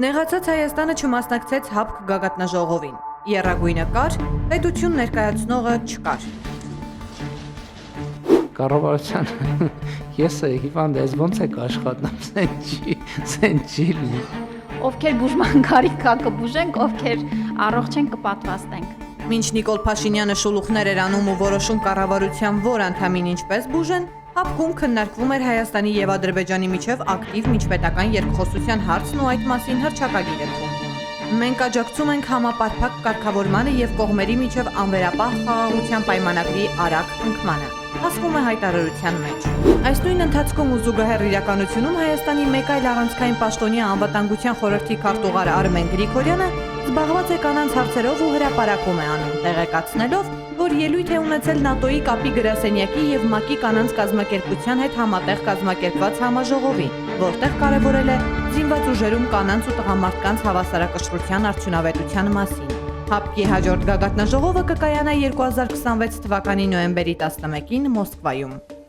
Նեղացած Հայաստանը չմասնակցեց ՀԱՊԿ գագաթնաժողովին։ Եռագույնը կար, պետություն ներկայացնողը չկար։ Կառավարության ես հիվանդ ես ոնց եք աշխատում, սեն չի լինի։ Ովքեր բուժման կարիք կա կբուժենք, ովքեր առողջ են կպատվաստենք։ Մինչ Նիկոլ Փաշինյանը շուլուխներ էր անում ու որոշում կառավարության որ անդամին ինչպես բուժեն, ՀԱՊԿ-ում քննարկվում էր Հայաստանի եւ Ադրբեջանի միջև ակտիվ միջպետական երկխոսության հարցն ու այդ մասին հռչակագիր էր քննվում։ Մենք աջակցում ենք համապարփակ կարգավորմանը եւ կողմերի միջև անվերապահ խաղաղության պայմանագրի արագ կնքմանը, ասվում է հայտարարության մեջ։ Այս նույն ընթացքում ու զուգահեռ իրականությունում Հայաստանի մեկ այլ առանցքային պաշտոնյա անվտանգության խորհրդի քարտուղար Արմեն Գրիգորյանը զբաղված է կանանց հարցերով ու հրապարակում է անում, տեղեկացնելով, որ ելույթ է ունեցել ՆԱՏՕ-ի կապի գրասենյակի եւ ՄԱԿ-ի կանանց կազմակերպության հետ համատեղ կազմակերպված համաժողովի, որտեղ կարևորել է զինված ուժերում կանանց ու տղամարդկանց հավասարակշռության արդյունավետության մասին։ ՀԱՊԿ-ի հաջորդ գագաթնաժողովը կկայանա 2026 թվականի նոյեմբերի 11-ին Մոսկվայում։